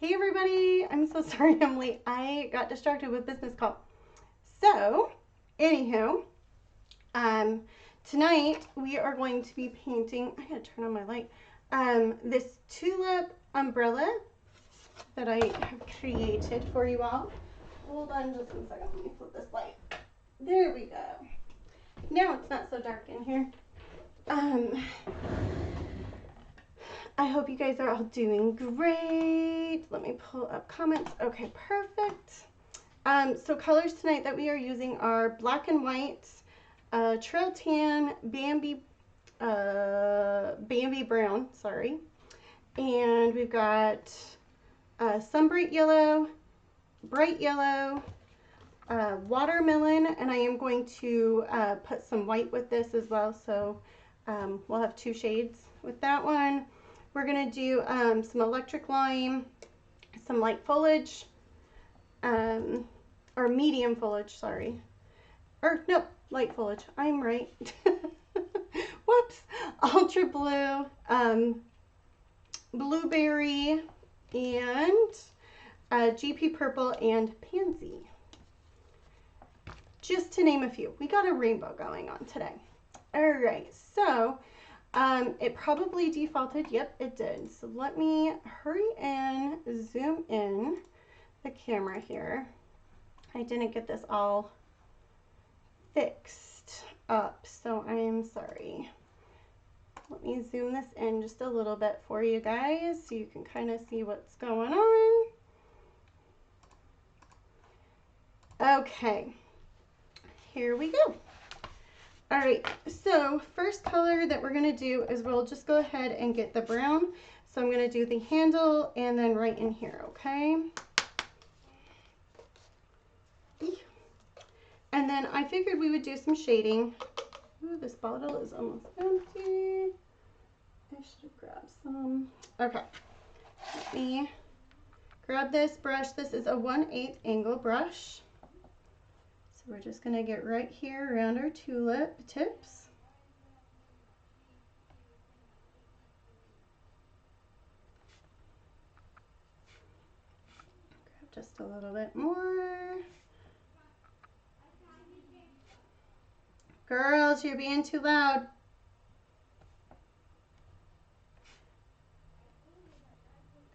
Hey everybody, I'm so sorry I'm late. I got distracted with business call. So, anywho, um, tonight we are going to be painting. I gotta turn on my light. This tulip umbrella that I have created for you all. Hold on just one second. Let me flip this light. There we go. Now it's not so dark in here. I hope you guys are all doing great. Let me pull up comments. Okay, perfect. So colors tonight that we are using are black and white, trail tan, Bambi brown, sorry. And we've got some bright yellow, watermelon, and I am going to put some white with this as well. So we'll have two shades with that one. We're going to do some electric lime, some light foliage, or medium foliage, sorry. Or, no, light foliage. I'm right. Whoops. Ultra blue, blueberry, and GP purple, and pansy. Just to name a few. We got a rainbow going on today. All right, so it probably defaulted. Yep, it did. So let me hurry and zoom in the camera here. I didn't get this all fixed up, so I am sorry. Let me zoom this in just a little bit for you guys so you can kind of see what's going on. Okay, here we go. All right, so first color that we're gonna do is we'll just go ahead and get the brown. So I'm gonna do the handle and then right in here, okay? And then I figured we would do some shading. Ooh, this bottle is almost empty. I should have grabbed some. Okay, let me grab this brush. This is a 1/8 angle brush. So we're just gonna get right here around our tulip tips. Grab just a little bit more. Girls, you're being too loud.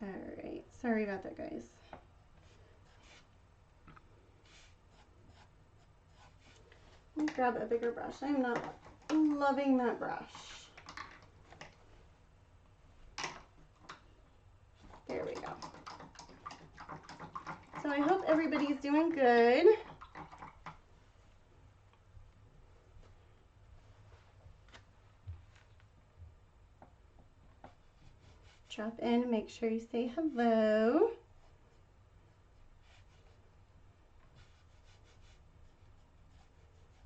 All right, sorry about that, guys. Let me grab a bigger brush. I'm not loving that brush. There we go. So I hope everybody's doing good. Drop in, make sure you say hello.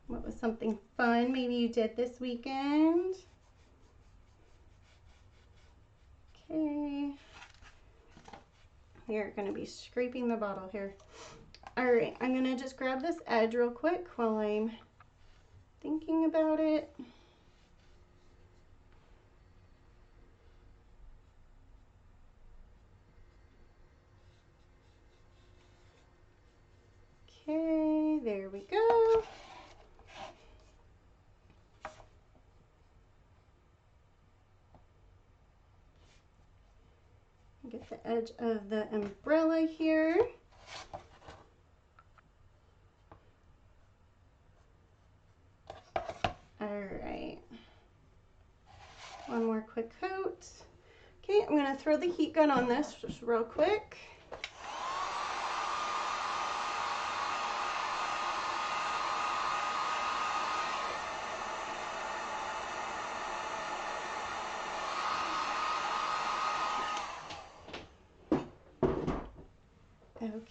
What was something fun maybe you did this weekend? Okay. We are going to be scraping the bottle here. All right, I'm going to just grab this edge real quick while I'm thinking about it. Okay, there we go. Get the edge of the umbrella here. All right. One more quick coat. Okay, I'm going to throw the heat gun on this just real quick.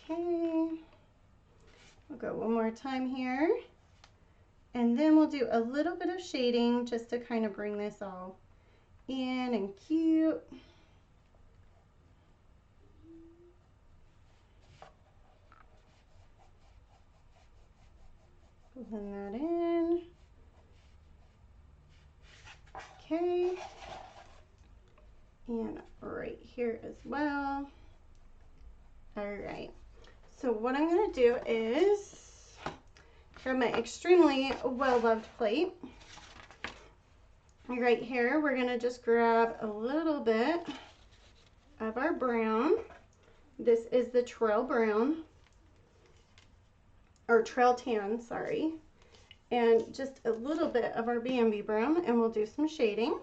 Okay, we'll go one more time here. And then we'll do a little bit of shading just to kind of bring this all in and cute. Blend that in. Okay. And right here as well. All right, so what I'm gonna do is grab my extremely well-loved plate. Right here, we're gonna just grab a little bit of our brown. This is the trail brown, or trail tan, sorry. And just a little bit of our Bambi brown, and we'll do some shading.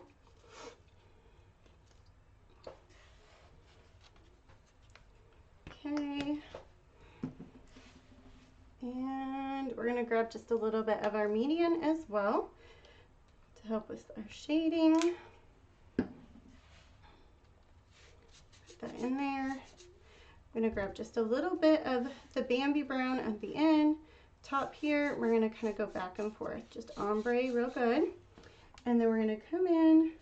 Okay. And we're gonna grab just a little bit of our median as well to help with our shading. Put that in there. I'm gonna grab just a little bit of the Bambi brown at the end. Top here, we're gonna kind of go back and forth, just ombre real good. And then we're gonna come in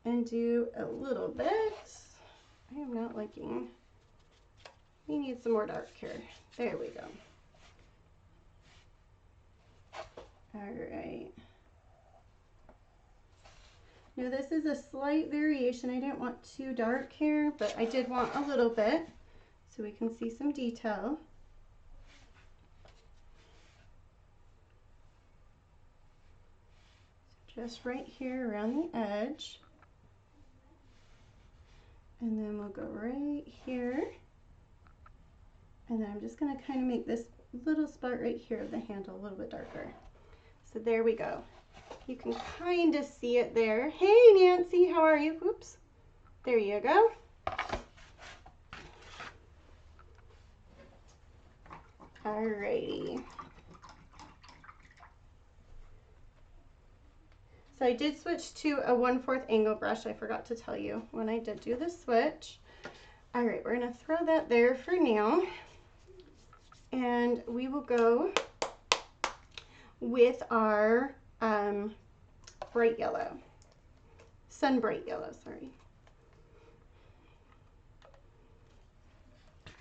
and do a little bit. I am not liking, we need some more dark here. There we go. All right. Now this is a slight variation. I didn't want too dark here, but I did want a little bit so we can see some detail. Just right here around the edge. And then we'll go right here. And then I'm just gonna kind of make this little spot right here of the handle a little bit darker. So there we go. You can kind of see it there. Hey Nancy, how are you? Oops. There you go. Alrighty. So I did switch to a 1/4 angle brush. I forgot to tell you when I did do the switch. All right, we're gonna throw that there for now. And we will go with our bright yellow, sun bright yellow, sorry.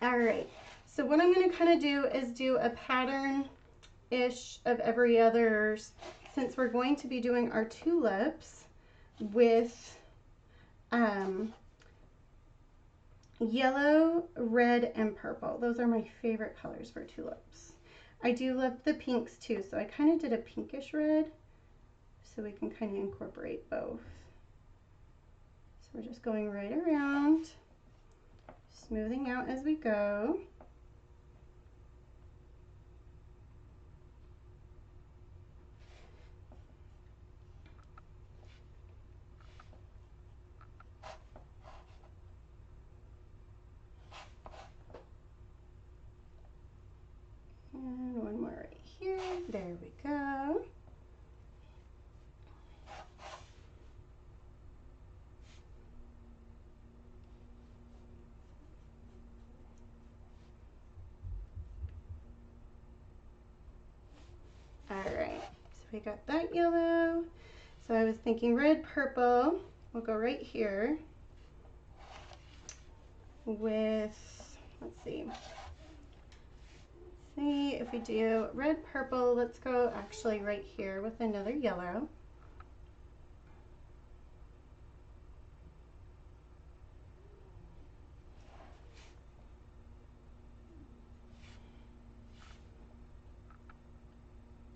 All right, so what I'm gonna kind of do is do a pattern-ish of every others, since we're going to be doing our tulips with yellow, red, and purple. Those are my favorite colors for tulips. I do love the pinks too, so I kind of did a pinkish red so we can kind of incorporate both. So we're just going right around, smoothing out as we go. And one more right here. There we go. All right, so we got that yellow. So I was thinking red, purple. We'll go right here with, let's see if we do red, purple, let's go actually right here with another yellow.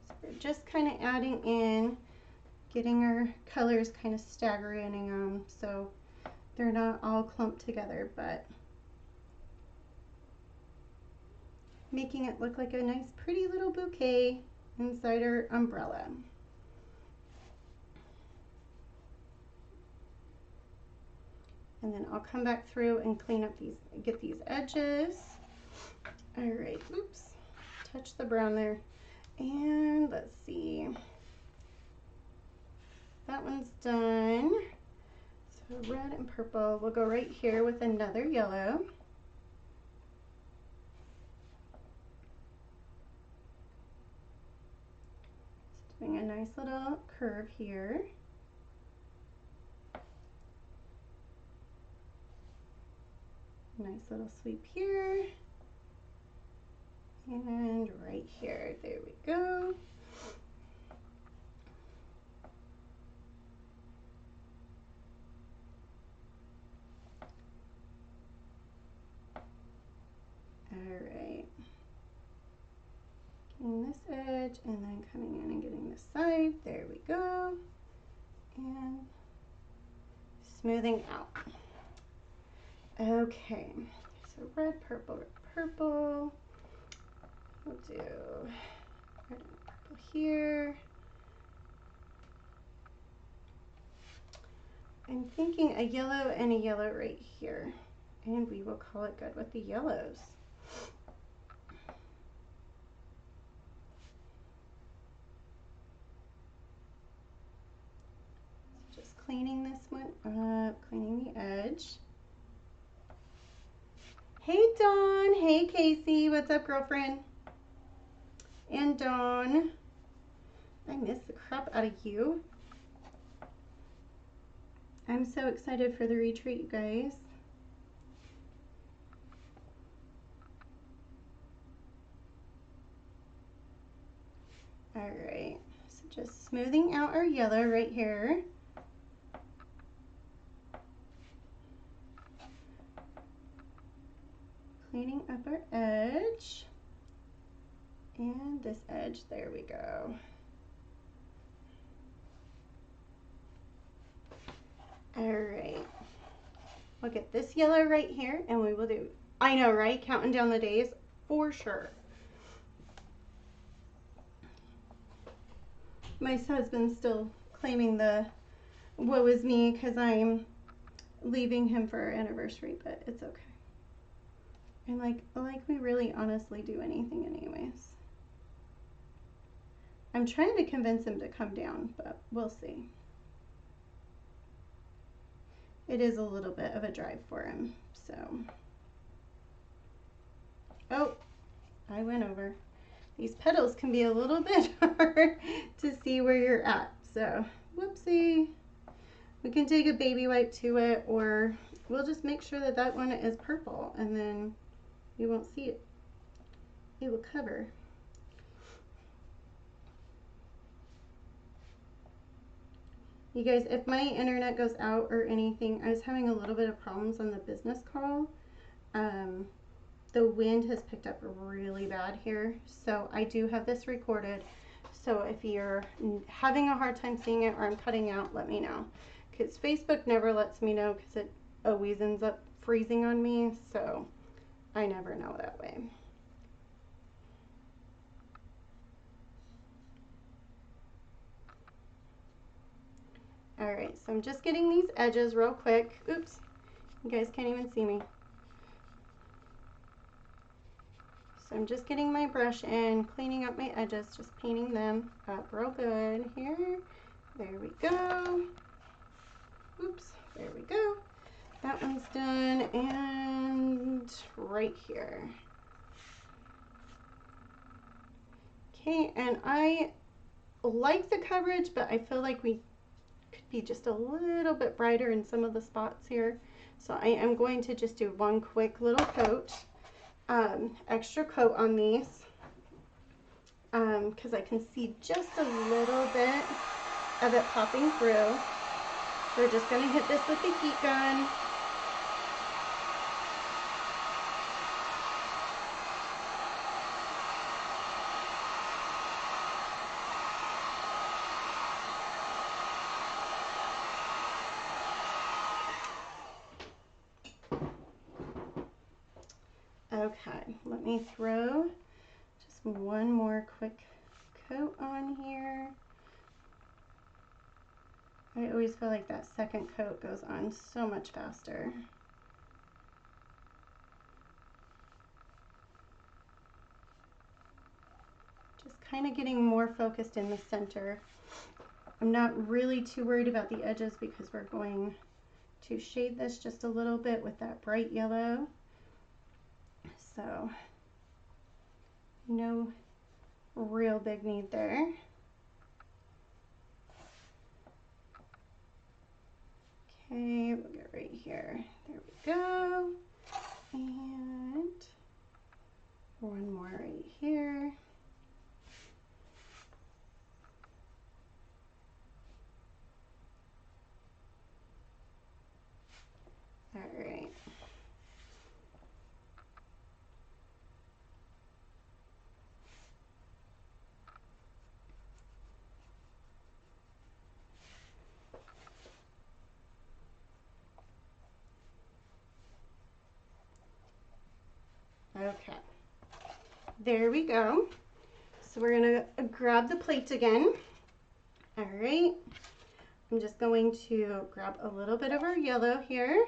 So we're just kind of adding in, getting our colors kind of staggering them so they're not all clumped together, but making it look like a nice pretty little bouquet inside our umbrella. And then I'll come back through and clean up these, get these edges. All right, oops, touch the brown there. And let's see, that one's done. So red and purple, we'll go right here with another yellow. Doing a nice little curve here. Nice little sweep here. And right here, there we go. Getting this edge and then coming in and getting this side. There we go. And smoothing out. Okay, so red, purple, red, purple. We'll do red and purple here. I'm thinking a yellow and a yellow right here. And we will call it good with the yellows. So just cleaning this one up, cleaning the edge. Hey Dawn, hey Casey, what's up girlfriend? And Dawn, I miss the crap out of you. I'm so excited for the retreat, you guys. All right, so just smoothing out our yellow right here. Cleaning up our edge. And this edge, there we go. All right, we'll get this yellow right here and we will do, I know, right? Counting down the days for sure. My husband's still claiming the woe is me because I'm leaving him for our anniversary, but it's okay. And like we really honestly do anything anyways. I'm trying to convince him to come down, but we'll see. It is a little bit of a drive for him, so. Oh, I went over. These petals can be a little bit hard to see where you're at, so whoopsie. We can take a baby wipe to it, or we'll just make sure that that one is purple, and then you won't see it. It will cover. You guys, if my internet goes out or anything, I was having a little bit of problems on the business call. The wind has picked up really bad here, so I do have this recorded. So if you're having a hard time seeing it or I'm cutting out, let me know. Because Facebook never lets me know because it always ends up freezing on me, so I never know that way. All right, so I'm just getting these edges real quick. Oops, you guys can't even see me. So I'm just getting my brush in, cleaning up my edges, just painting them up real good here. There we go. Oops, there we go. That one's done, and right here. Okay, and I like the coverage, but I feel like we could be just a little bit brighter in some of the spots here. So I am going to just do one quick little coat, extra coat on these, because I can see just a little bit of it popping through. We're just going to hit this with the heat gun. Okay, let me throw just one more quick coat on here. I always feel like that second coat goes on so much faster. Just kind of getting more focused in the center. I'm not really too worried about the edges because we're going to shade this just a little bit with that bright yellow. So no real big need there. Okay, we'll get right here. There we go. And one more right here. All right. Okay, there we go. So we're gonna grab the plate again. All right, I'm just going to grab a little bit of our yellow here.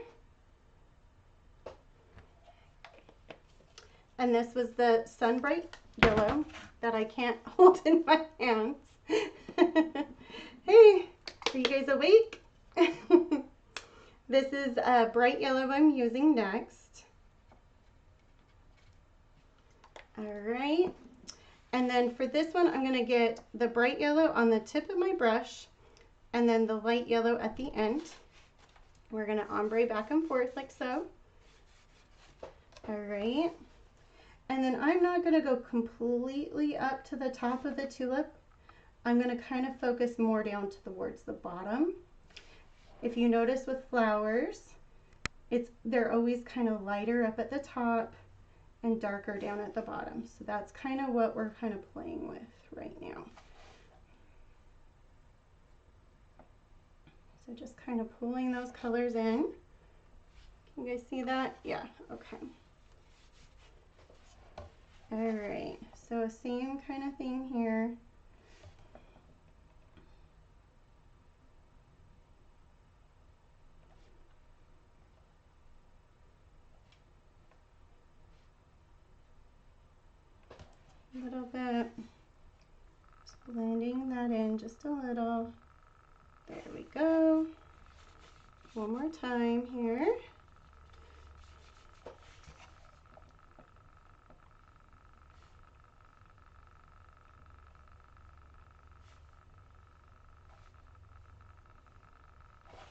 And this was the Sunbright yellow that I can't hold in my hands. Hey, are you guys awake? This is a bright yellow I'm using next. All right. And then for this one, I'm going to get the bright yellow on the tip of my brush and then the light yellow at the end. We're going to ombre back and forth like so. All right. And then I'm not going to go completely up to the top of the tulip. I'm going to kind of focus more down towards the bottom. If you notice with flowers, they're always kind of lighter up at the top and darker down at the bottom. So that's kind of what we're kind of playing with right now. So just kind of pulling those colors in. Can you guys see that? Yeah, okay. All right, so same kind of thing here. A little bit, just blending that in just a little. There we go. One more time here.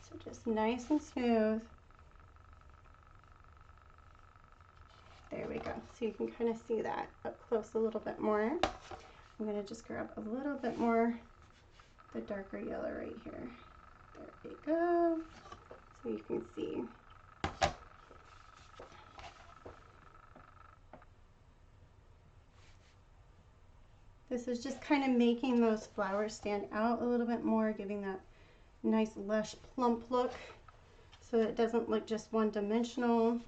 So just nice and smooth. There we go. So you can kind of see that up close a little bit more. I'm going to just grab a little bit more, the darker yellow right here. There we go. So you can see. This is just kind of making those flowers stand out a little bit more, giving that nice lush plump look so that it doesn't look just one-dimensional.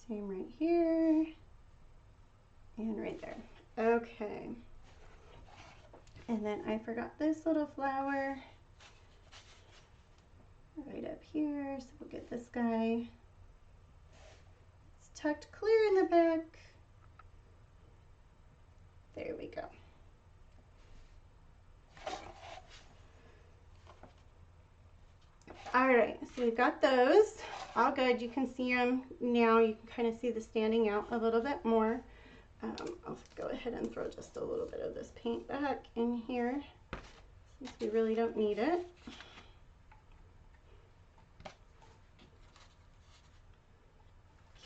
Same right here and right there. Okay. And then I forgot this little flower right up here, so we'll get this guy. It's tucked clear in the back. There we go. All right, so we've got those all good. You can see them now. You can kind of see the standing out a little bit more. I'll go ahead and throw just a little bit of this paint back in here since we really don't need it.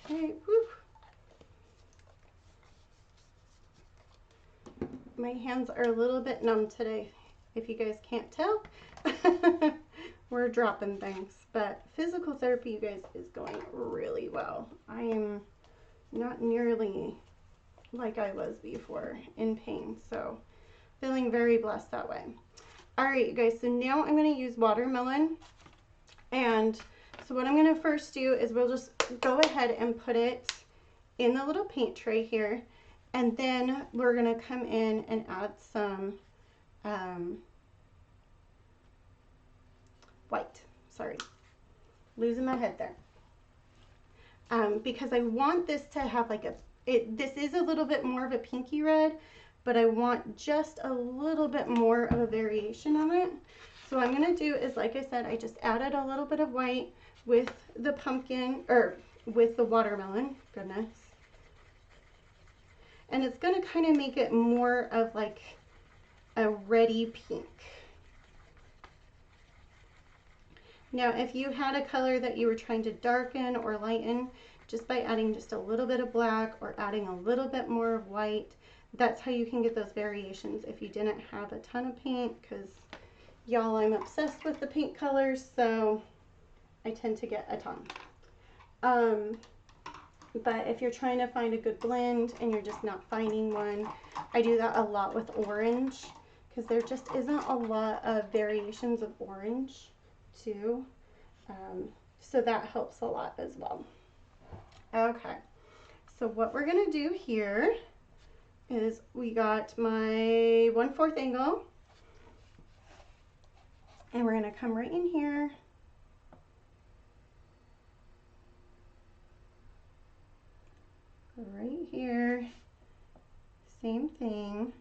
Okay, whew. My hands are a little bit numb today, if you guys can't tell. We're dropping things, but physical therapy, you guys, is going really well. I am not nearly like I was before in pain, so feeling very blessed that way. All right, you guys, so now I'm going to use watermelon, and so what I'm going to first do is we'll just go ahead and put it in the little paint tray here, and then we're going to come in and add some white. Sorry, losing my head there. Because I want this to have like this is a little bit more of a pinky red, but I want just a little bit more of a variation on it. So what I'm going to do is, like I said, I just added a little bit of white with the pumpkin, or with the watermelon, goodness. And it's going to kind of make it more of like a reddy pink. Now, if you had a color that you were trying to darken or lighten, just by adding just a little bit of black or adding a little bit more of white, that's how you can get those variations if you didn't have a ton of paint, because y'all, I'm obsessed with the paint colors, so I tend to get a ton. But if you're trying to find a good blend and you're just not finding one, I do that a lot with orange, because there just isn't a lot of variations of orange too. So that helps a lot as well. Okay, so what we're gonna do here is we got my 1/4 angle, and we're gonna come right in here. Right here, same thing.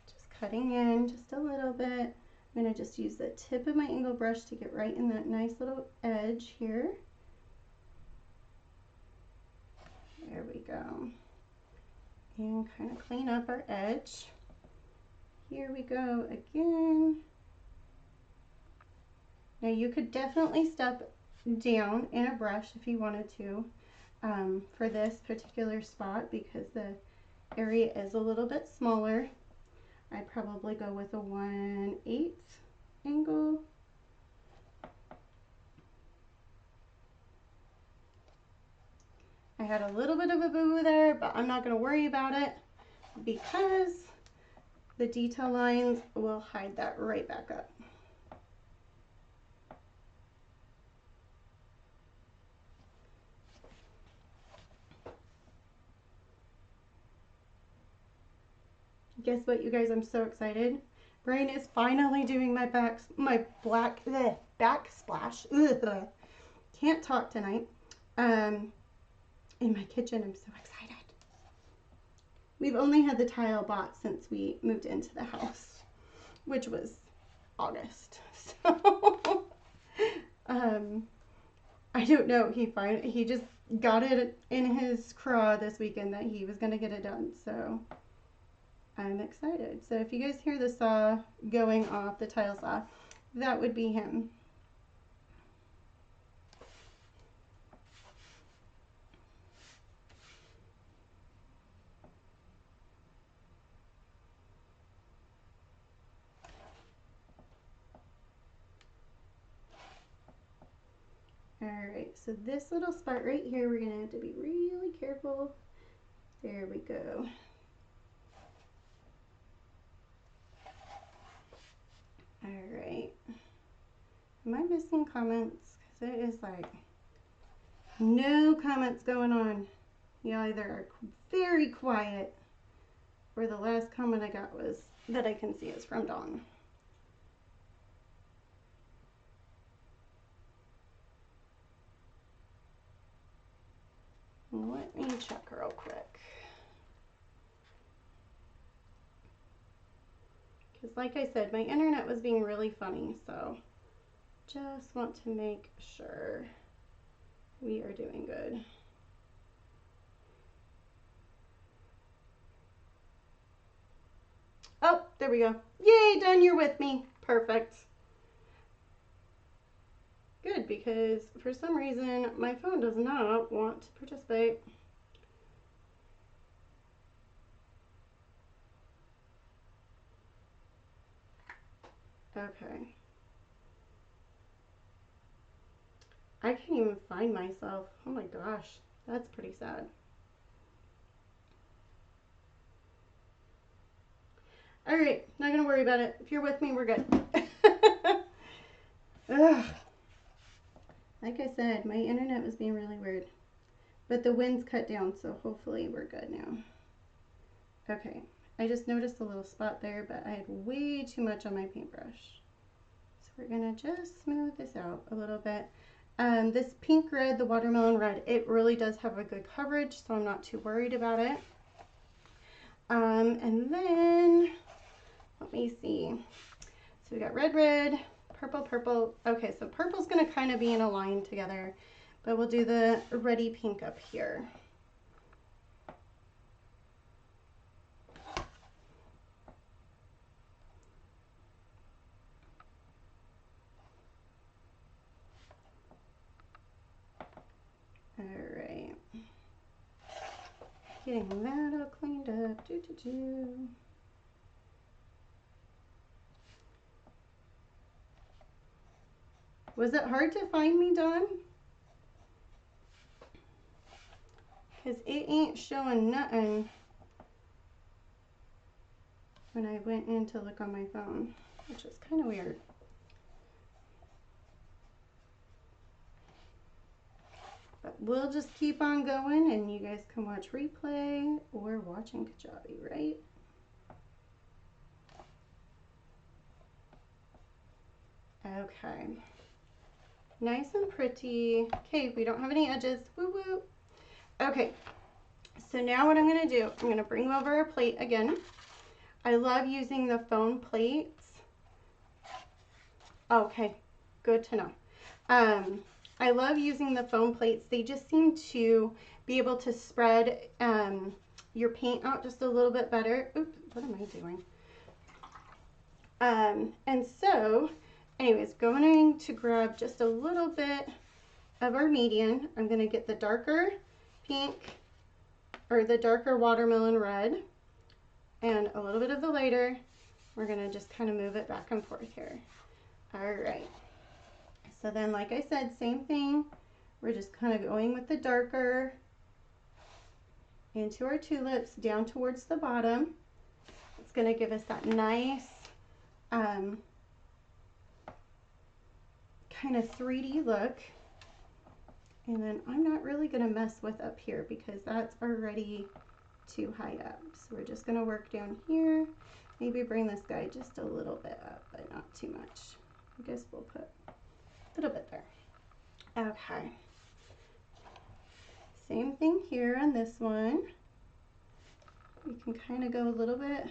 Just cutting in just a little bit. I'm gonna just use the tip of my angle brush to get right in that nice little edge here. There we go. And kind of clean up our edge. Here we go again. Now you could definitely step down in a brush if you wanted to for this particular spot because the area is a little bit smaller. I'd probably go with a 1/8 angle. I had a little bit of a boo-boo there, but I'm not going to worry about it because the detail lines will hide that right back up. Guess what, you guys? I'm so excited. Brian is finally doing my backsplash. Ugh. Can't talk tonight. In my kitchen. I'm so excited. We've only had the tile bought since we moved into the house, which was August. So I don't know. He just got it in his craw this weekend that he was gonna get it done. So I'm excited. So if you guys hear the saw going off, the tile saw, that would be him. Alright, so this little spot right here, we're going to have to be really careful. There we go. Alright. Am I missing comments? Because it is like no comments going on. You either are very quiet or the last comment I got was that I can see is from Dawn. Let me check real quick. Because like I said, my internet was being really funny, so just want to make sure we are doing good. Oh, there we go. Yay, Dawn, you're with me. Perfect. Good, because for some reason my phone does not want to participate. Okay. I can't even find myself. Oh my gosh, that's pretty sad. All right, not gonna worry about it. If you're with me, we're good. Ugh. Like I said, my internet was being really weird, but the wind's cut down, so hopefully we're good now. Okay, I just noticed a little spot there, but I had way too much on my paintbrush. So we're gonna just smooth this out a little bit. This pink red, the watermelon red, it really does have a good coverage, so I'm not too worried about it. And then, let me see. So we got red, red, purple, purple. Okay, so purple's gonna kind of be in a line together, but we'll do the reddy pink up here. All right. Getting that all cleaned up. Was it hard to find me, Dawn? Because it ain't showing nothing when I went in to look on my phone. which is kind of weird. But we'll just keep on going and you guys can watch replay or watching Kajabi, right? Okay. Nice and pretty. Okay, we don't have any edges. Woo woo. Okay, so now what I'm going to do, I'm going to bring over a plate again. I love using the foam plates. Okay, good to know. I love using the foam plates. They just seem to be able to spread your paint out just a little bit better. Oops, what am I doing? And so, anyways, going to grab just a little bit of our median. I'm going to get the darker pink or the darker watermelon red and a little bit of the lighter. We're going to just kind of move it back and forth here. All right. So then, like I said, same thing. We're just kind of going with the darker into our tulips down towards the bottom. It's going to give us that nice kind of 3D look. And then I'm not really going to mess with up here because that's already too high up. So we're just going to work down here. Maybe bring this guy just a little bit up, but not too much. I guess we'll put a little bit there. Okay. Same thing here on this one. We can kind of go a little bit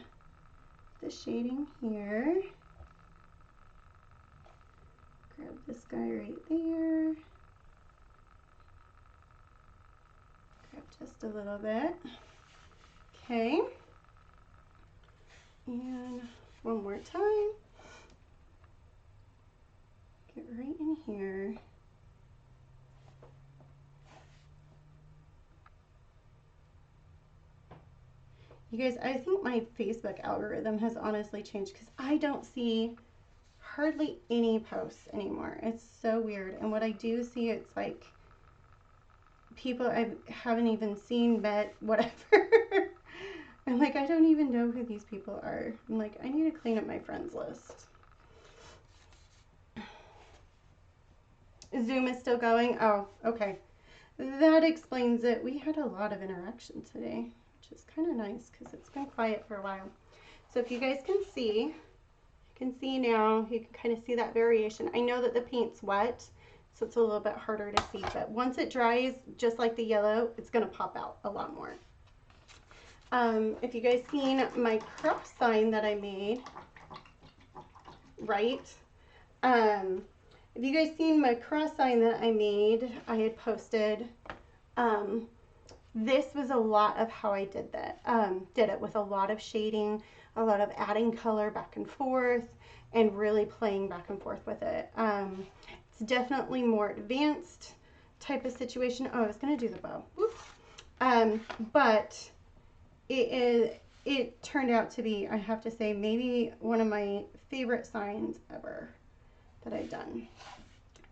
the shading here. Grab this guy right there. Grab just a little bit. Okay. And one more time. Get right in here. You guys, I think my Facebook algorithm has honestly changed because I don't see hardly any posts anymore. It's so weird. And what I do see, it's like people I haven't even seen, met, whatever. I'm like, I don't even know who these people are. I'm like, I need to clean up my friends list. Zoom is still going? Oh, okay. That explains it. We had a lot of interaction today, which is kind of nice because it's been quiet for a while. So if you guys can see, you can see now, you can kind of see that variation. I know that the paint's wet, so it's a little bit harder to see, but once it dries, just like the yellow, it's going to pop out a lot more. If you guys seen my cross sign that I made, right? If you guys seen my cross sign that I made, I had posted, this was a lot of how I did that. Did it with a lot of shading, a lot of adding color back and forth, and really playing back and forth with it. It's definitely more advanced type of situation. Oh, I was gonna do the bow. Whoops. But it turned out to be, I have to say, maybe one of my favorite signs ever that I've done.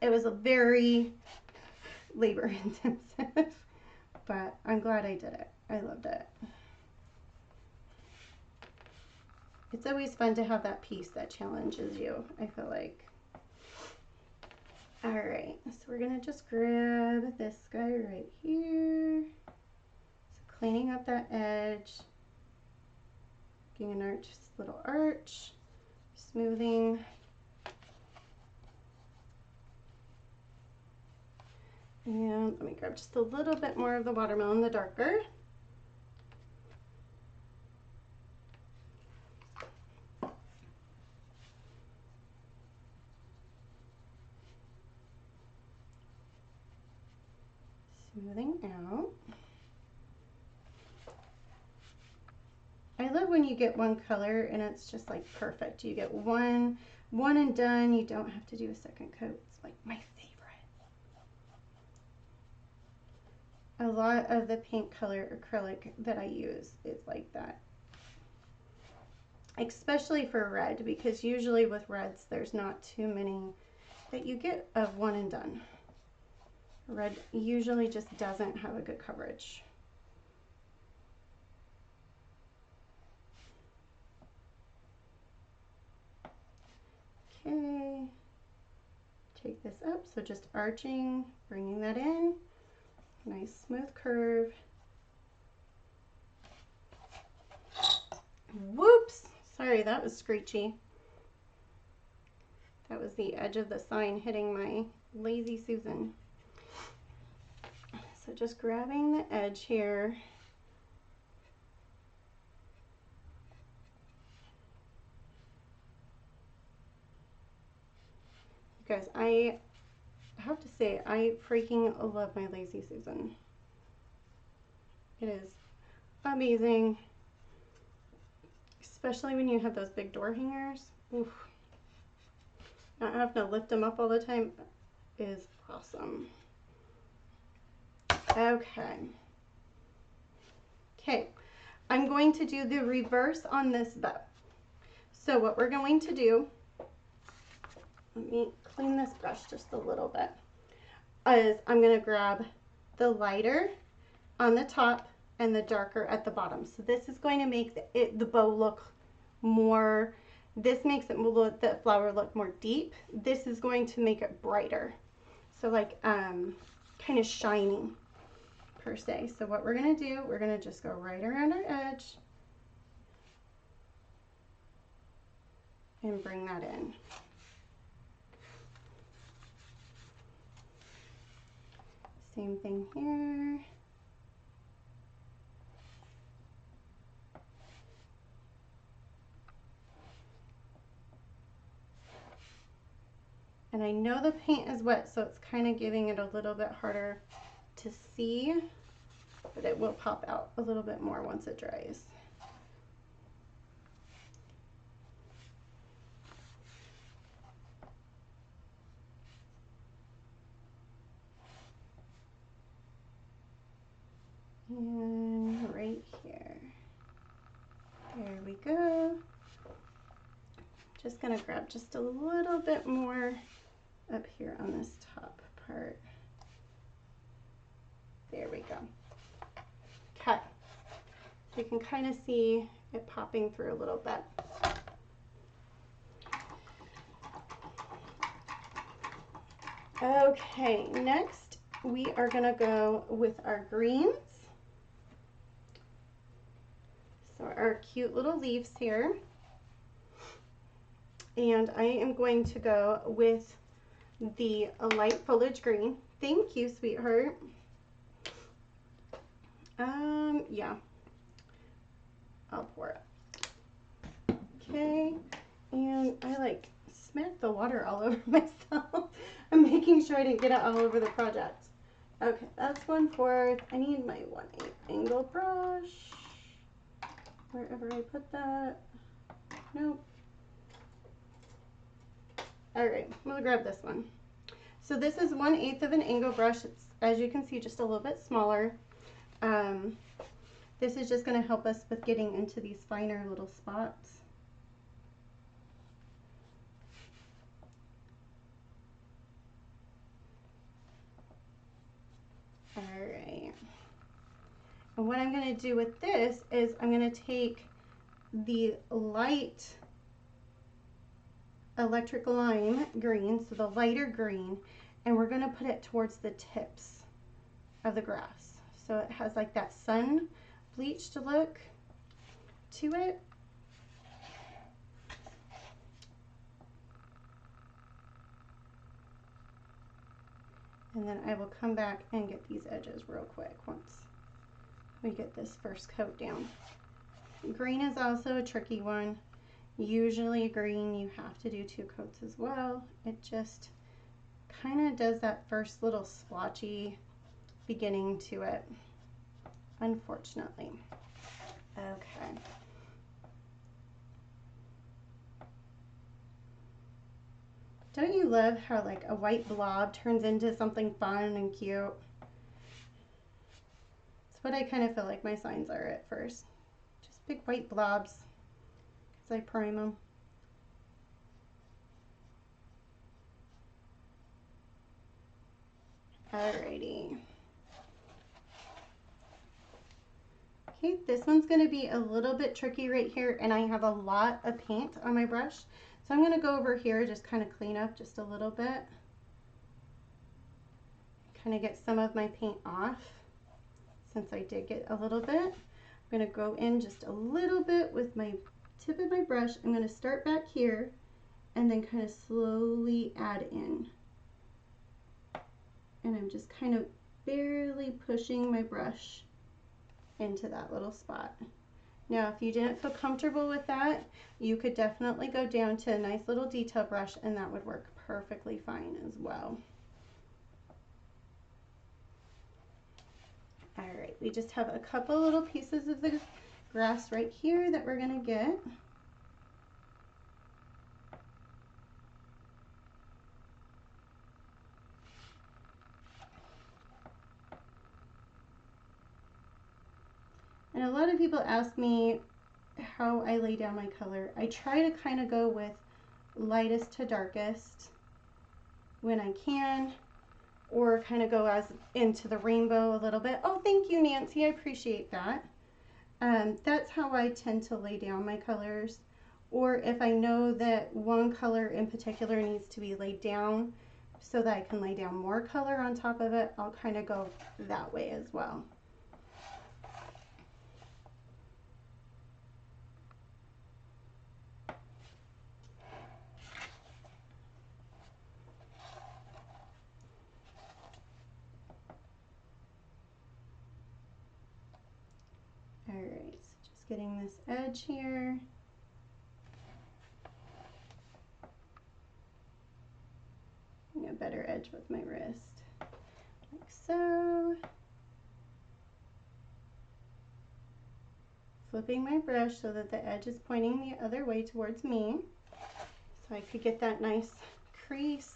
It was a very labor intensive, but I'm glad I did it. I loved it. It's always fun to have that piece that challenges you, I feel like. All right, so we're gonna just grab this guy right here. So cleaning up that edge, getting an arch, little arch, smoothing. And let me grab just a little bit more of the watermelon, the darker. Smoothing out. I love when you get one color and it's just like perfect. You get one and done. You don't have to do a second coat. It's like my favorite. A lot of the paint color acrylic that I use is like that. Especially for red, because usually with reds there's not too many that you get of one and done. Red usually just doesn't have a good coverage. this up. So just arching, bringing that in, nice smooth curve. Whoops, sorry, that was screechy. That was the edge of the sign hitting my Lazy Susan. So just grabbing the edge here. You guys, I have to say, I freaking love my Lazy Susan. It is amazing, especially when you have those big door hangers. Oof. Not having to lift them up all the time is awesome. Okay. Okay, I'm going to do the reverse on this bow. So what we're going to do, let me clean this brush just a little bit, is I'm going to grab the lighter on the top and the darker at the bottom. So this is going to make the bow look more, this makes it look, the flower look more deep. This is going to make it brighter. So like kind of shiny per se. So what we're going to do, we're going to just go right around our edge and bring that in. Same thing here. And I know the paint is wet, so it's kind of giving it a little bit harder to see, but it will pop out a little bit more once it dries. And right here. There we go. Just gonna grab just a little bit more up here on this top part. There we go. Okay. So you can kind of see it popping through a little bit. Okay, next we are gonna go with our greens. So our cute little leaves here. And I am going to go with the light foliage green. Thank you, sweetheart. Yeah, I'll pour it. Okay, and I like smacked the water all over myself. I'm making sure I didn't get it all over the project. Okay, that's 1/4. I need my 1/8 angle brush. Wherever I put that. Nope. All right, I'm gonna grab this one. So this is 1/8 of an angle brush. It's, as you can see, just a little bit smaller. This is just gonna help us with getting into these finer little spots. All right. And what I'm gonna do with this is I'm gonna take the light electric lime green, so the lighter green, and we're gonna put it towards the tips of the grass. So it has like that sun bleached look to it. And then I will come back and get these edges real quick once we get this first coat down. Green is also a tricky one. Usually green you have to do 2 coats as well. It just kind of does that first little splotchy beginning to it, unfortunately. Okay. Don't you love how like a white blob turns into something fun and cute? It's what I kind of feel like my signs are at first. Just big white blobs as I prime them. Alrighty. Okay, this one's going to be a little bit tricky right here, and I have a lot of paint on my brush. So I'm going to go over here, just kind of clean up just a little bit. kind of get some of my paint off, since I did get a little bit. I'm going to go in just a little bit with my tip of my brush. I'm going to start back here and then kind of slowly add in. And I'm just kind of barely pushing my brush into that little spot. Now, if you didn't feel comfortable with that, you could definitely go down to a nice little detail brush and that would work perfectly fine as well. All right, we just have a couple little pieces of the grass right here that we're gonna get. And a lot of people ask me how I lay down my color. I try to kind of go with lightest to darkest when I can, or kind of go as into the rainbow a little bit. Oh, thank you, Nancy, I appreciate that. That's how I tend to lay down my colors. Or if I know that one color in particular needs to be laid down so that I can lay down more color on top of it, I'll kind of go that way as well. All right, so just getting this edge here. A better edge with my wrist, like so. Flipping my brush so that the edge is pointing the other way towards me, so I could get that nice crease.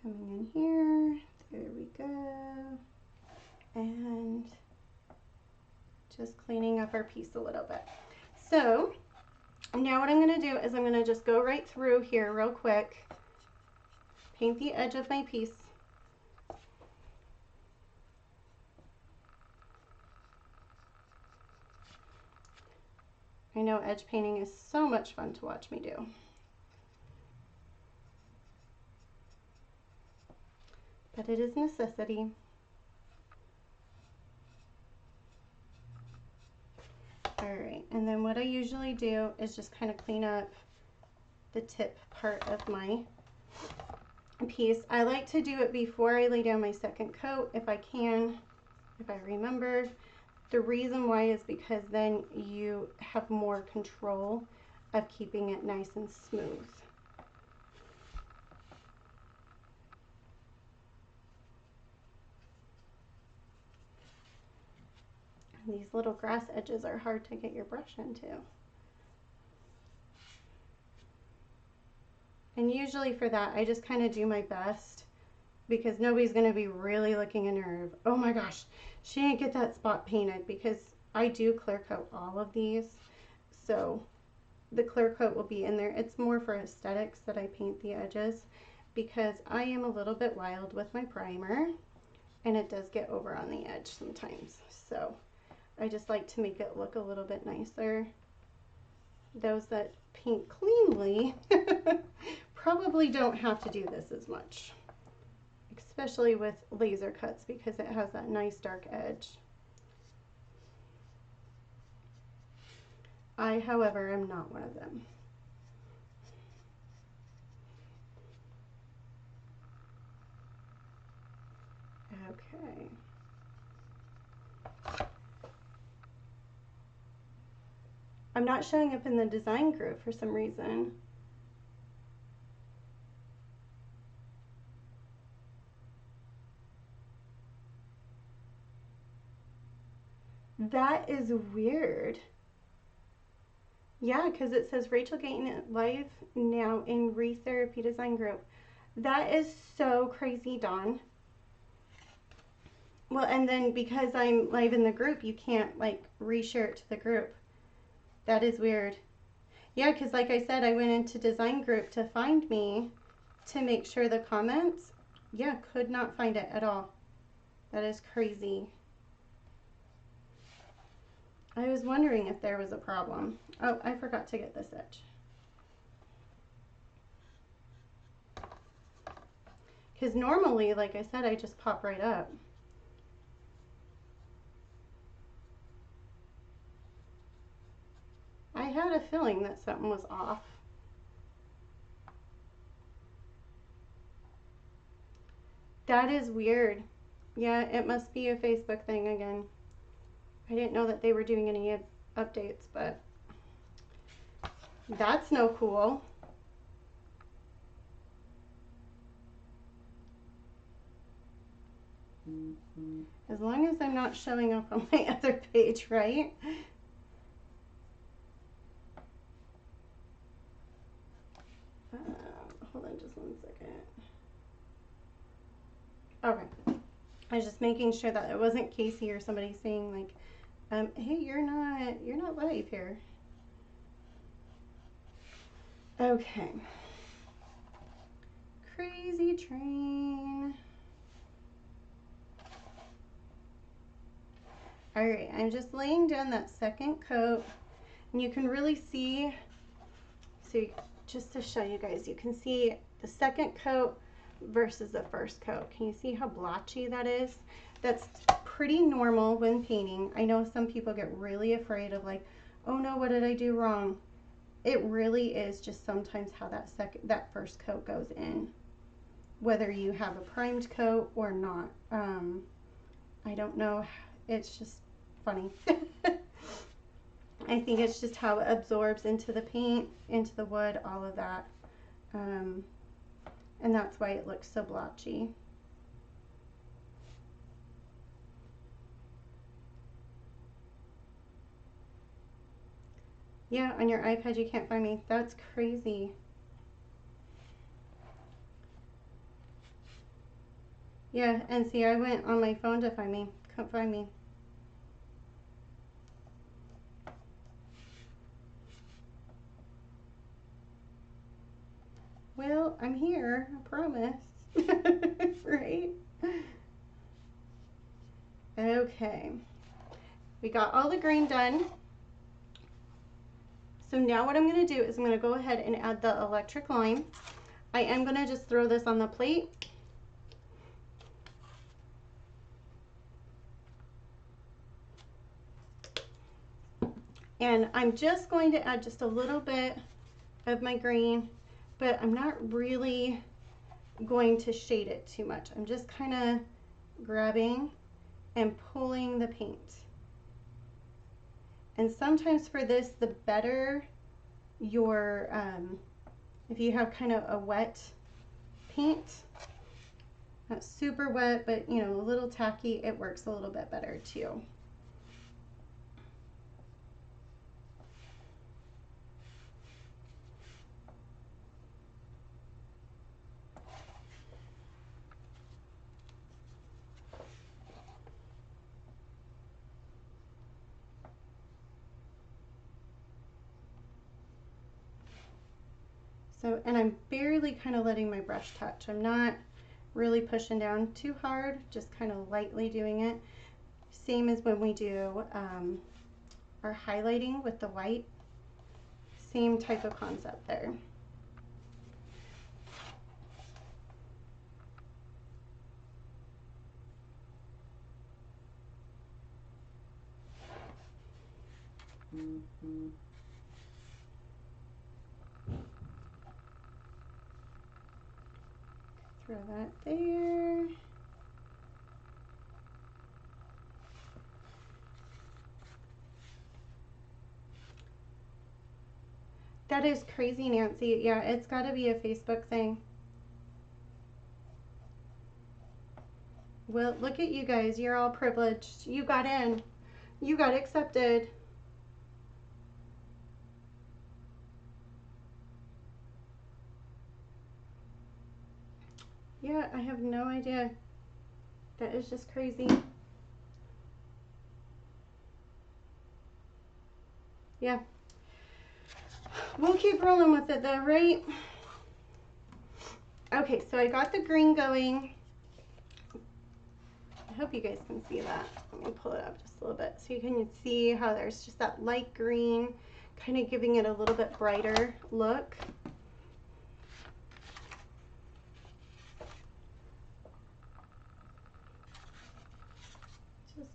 Coming in here, there we go. And just cleaning up our piece a little bit. So now what I'm going to do is I'm going to just go right through here real quick, paint the edge of my piece. I know edge painting is so much fun to watch me do. But it is necessity. Alright, and then what I usually do is just kind of clean up the tip part of my piece. I like to do it before I lay down my second coat if I can, if I remember. The reason why is because then you have more control of keeping it nice and smooth. And these little grass edges are hard to get your brush into. And usually for that, I just kind of do my best because nobody's going to be really looking in her, oh my gosh, she didn't get that spot painted, because I do clear coat all of these. So the clear coat will be in there. It's more for aesthetics that I paint the edges because I am a little bit wild with my primer and it does get over on the edge sometimes. So I just like to make it look a little bit nicer. Those that paint cleanly probably don't have to do this as much, especially with laser cuts because it has that nice dark edge. I, however, am not one of them. Okay. I'm not showing up in the design group for some reason. That is weird. Yeah, because it says Rachel getting it live now in Retherapy Design Group. That is so crazy, Dawn. Well, and then because I'm live in the group, you can't like reshare it to the group. That is weird. Yeah, because like I said, I went into Design Group to find me to make sure the comments. Yeah, could not find it at all. That is crazy. I was wondering if there was a problem. Oh, I forgot to get this edge. Because normally, like I said, I just pop right up. I had a feeling that something was off. That is weird. Yeah, it must be a Facebook thing again. I didn't know that they were doing any updates, but that's no cool. As long as I'm not showing up on my other page, right? Hold on just 1 second. Okay. I was just making sure that it wasn't Casey or somebody saying like, hey, you're not live here. Okay. Crazy train. All right, I'm just laying down that second coat, and you can really see, so just to show you guys, you can see the second coat versus the first coat. Can you see how blotchy that is? That's pretty normal when painting. I know some people get really afraid of like, oh no, what did I do wrong? It really is just sometimes how that first coat goes in, whether you have a primed coat or not. I don't know. It's just funny. I think it's just how it absorbs into the paint, into the wood, all of that. And that's why it looks so blotchy. Yeah, on your iPad you can't find me. That's crazy. Yeah, and see, I went on my phone to find me. Couldn't find me. Well, I'm here, I promise. Right? Okay. We got all the green done. So now what I'm going to do is I'm going to go ahead and add the electric lime. I am going to just throw this on the plate. And I'm just going to add just a little bit of my green, but I'm not really going to shade it too much. I'm just kind of grabbing and pulling the paint. And sometimes for this, the better your, if you have kind of a wet paint, not super wet, but you know, a little tacky, it works a little bit better too. So, and I'm barely kind of letting my brush touch. I'm not really pushing down too hard, just kind of lightly doing it. Same as when we do our highlighting with the white. Same type of concept there. Throw that there. That is crazy, Nancy. Yeah, it's got to be a Facebook thing. Well, look at you guys. You're all privileged. You got in. You got accepted. Yeah, I have no idea. That is just crazy. Yeah. We'll keep rolling with it though, right? Okay, so I got the green going. I hope you guys can see that. Let me pull it up just a little bit so you can see how there's just that light green, kind of giving it a little bit brighter look.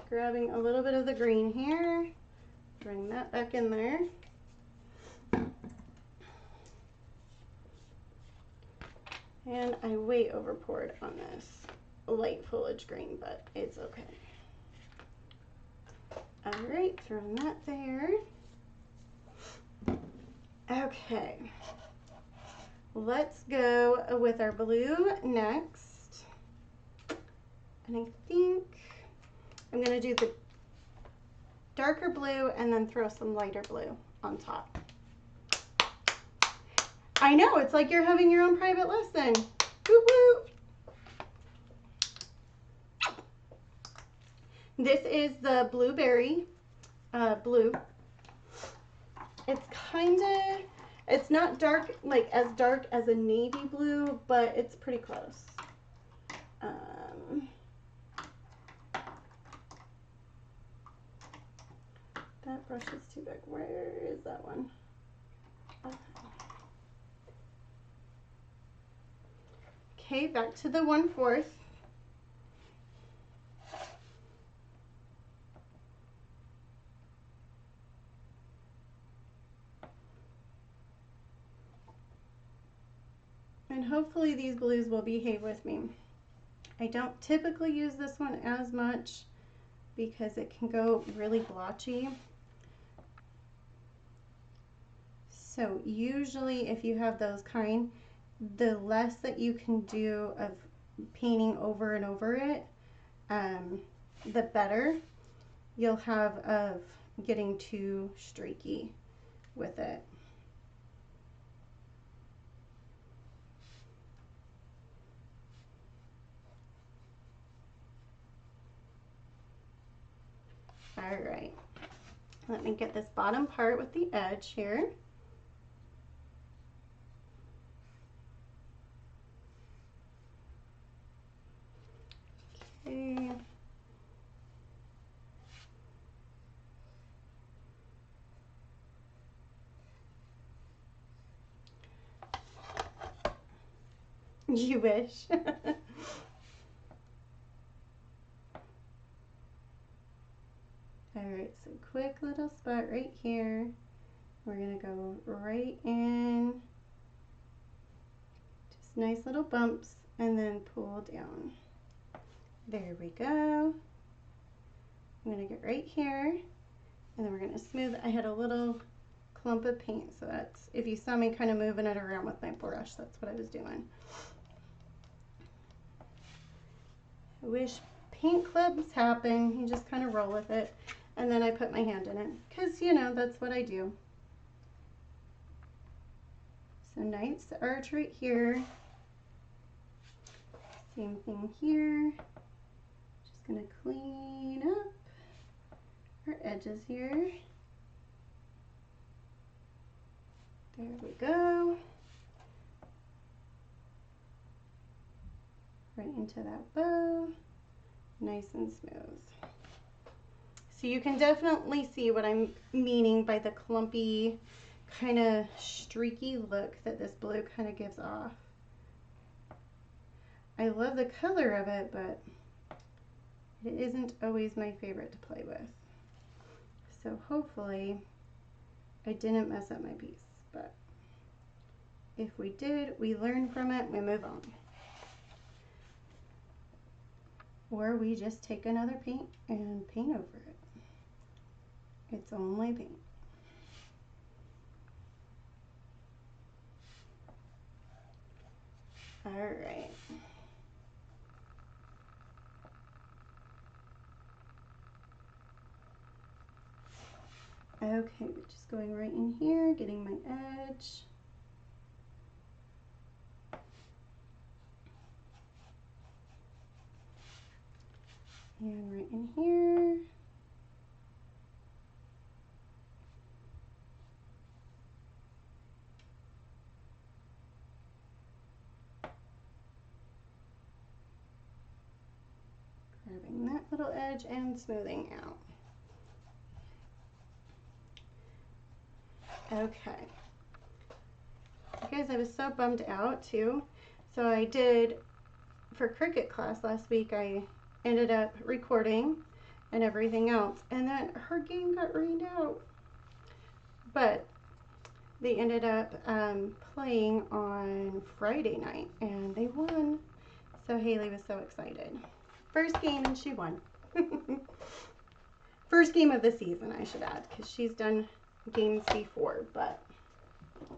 grabbing a little bit of the green here, bring that back in there. And I way over poured on this light foliage green, but it's okay. All right, throwing that there. Okay, let's go with our blue next. And I think I'm gonna do the darker blue and then throw some lighter blue on top. I know, it's like you're having your own private lesson. Woo woo. This is the blueberry blue. It's not dark, like as dark as a navy blue, but it's pretty close. That brush is too big. Where is that one? Okay, back to the 1/4. And hopefully these blues will behave with me. I don't typically use this one as much because it can go really blotchy. So usually if you have those kind, the less that you can do of painting over and over it, the better you'll have of getting too streaky with it. All right, let me get this bottom part with the edge here. Okay. You wish. Alright, so quick little spot right here. We're going to go right in. Just nice little bumps and then pull down. There we go. I'm going to get right here and then we're going to smooth. I had a little clump of paint, so that's, if you saw me kind of moving it around with my brush, that's what I was doing. I wish paint clips happen. You just kind of roll with it. And then I put my hand in it because, you know, that's what I do. So nice arch right here. Same thing here. Just going to clean up our edges here. There we go. Right into that bow. Nice and smooth. So you can definitely see what I'm meaning by the clumpy, kind of streaky look that this blue kind of gives off. I love the color of it, but it isn't always my favorite to play with. So hopefully I didn't mess up my piece, but if we did, we learn from it, we move on. Or we just take another paint and paint over it. It's only paint. All right. Okay, we're just going right in here, getting my edge. And right in here. Grabbing that little edge and smoothing out. Okay. Guys, I was so bummed out too. So I did, for cricket class last week, I ended up recording and everything else. And then her game got rained out. But they ended up playing on Friday night and they won. So Haley was so excited. First game and she won. First game of the season, I should add, because she's done games before, but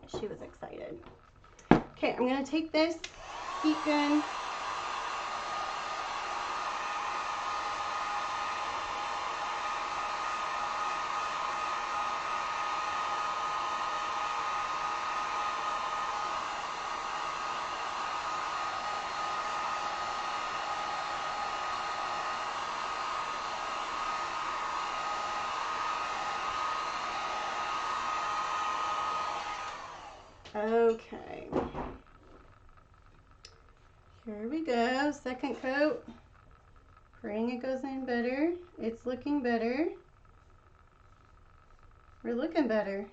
she was excited. Okay, I'm going to take this heat gun. Okay, here we go, second coat, praying it goes in better. It's looking better. We're looking better.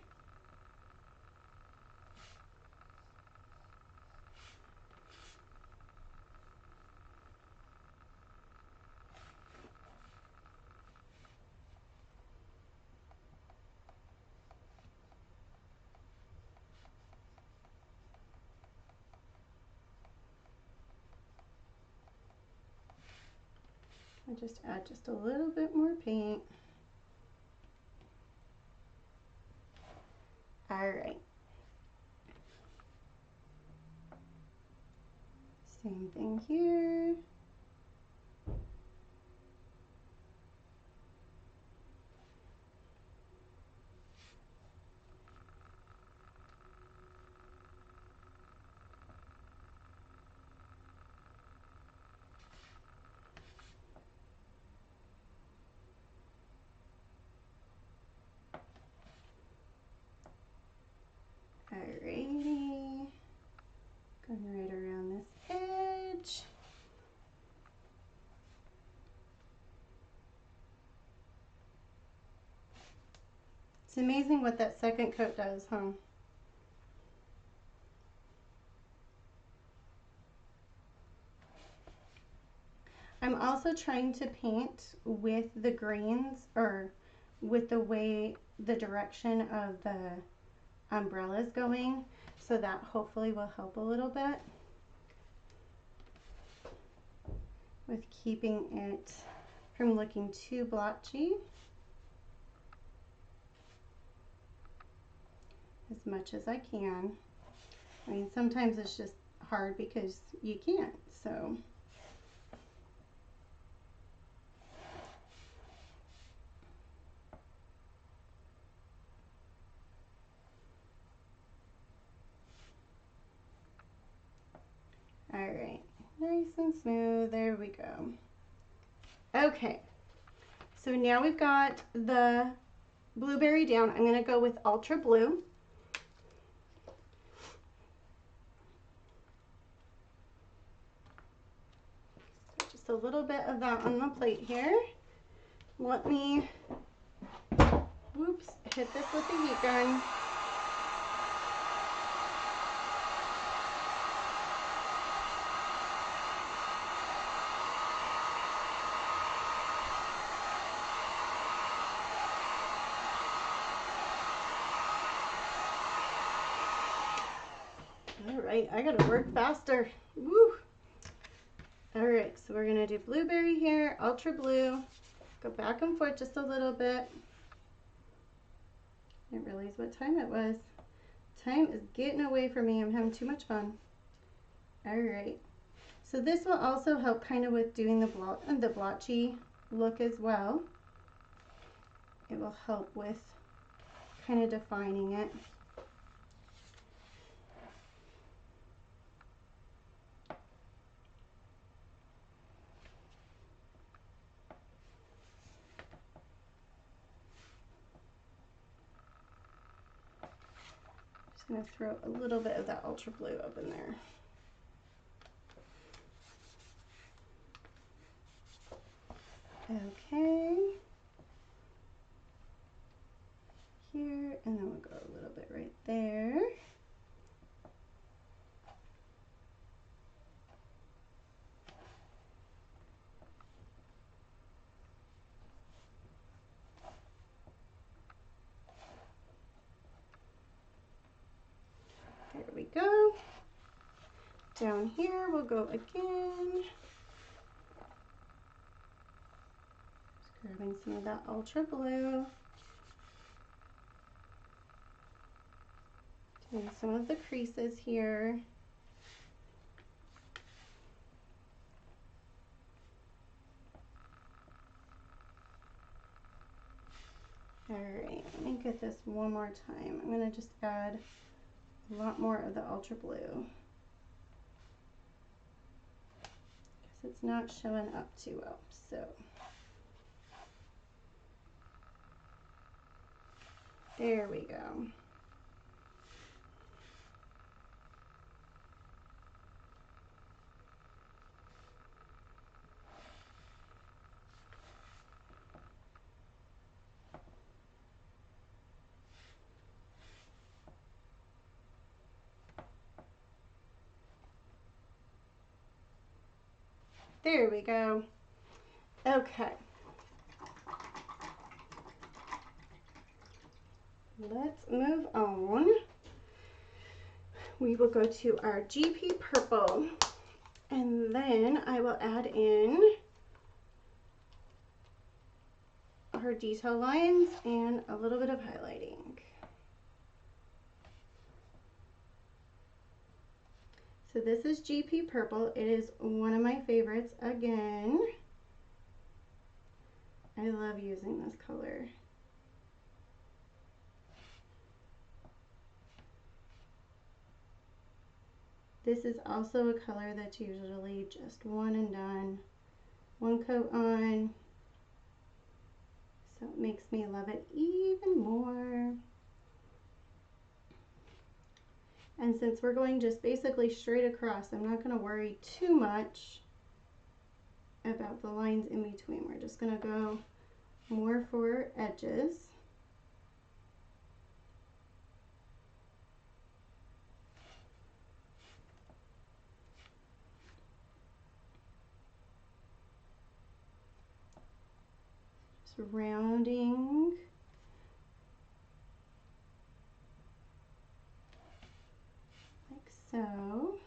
I just add just a little bit more paint. All right. Same thing here. Alrighty, going right around this edge. It's amazing what that second coat does, huh? I'm also trying to paint with the greens, or with the way the direction of the umbrella is going, so that hopefully will help a little bit with keeping it from looking too blotchy as much as I can. I mean, sometimes it's just hard because you can't, so. All right, nice and smooth, there we go. Okay, so now we've got the blueberry down. I'm gonna go with Ultra Blue. Just a little bit of that on the plate here. Let me, whoops, hit this with the heat gun. All right, I gotta work faster. Woo! All right, so we're gonna do blueberry here, Ultra Blue. Go back and forth just a little bit. I didn't realize what time it was. Time is getting away from me. I'm having too much fun. All right, so this will also help kind of with doing the blotchy look as well. It will help with kind of defining it. Just gonna throw a little bit of that Ultra Blue up in there. Okay. Here, and then we'll go a little bit right there. Down here we'll go again. Just grabbing some of that ultra blue. Doing some of the creases here. Alright, let me get this one more time. I'm going to just add a lot more of the ultra blue. Because it's not showing up too well, so. There we go. There we go. Okay. Let's move on. We will go to our GP purple, and then I will add in our detail lines and a little bit of highlighting. So this is GP purple. It is one of my favorites again. I love using this color. This is also a color that's usually just one and done. One coat on. So it makes me love it even more. And since we're going just basically straight across, I'm not going to worry too much about the lines in between. We're just going to go more for edges. Just rounding. Like so.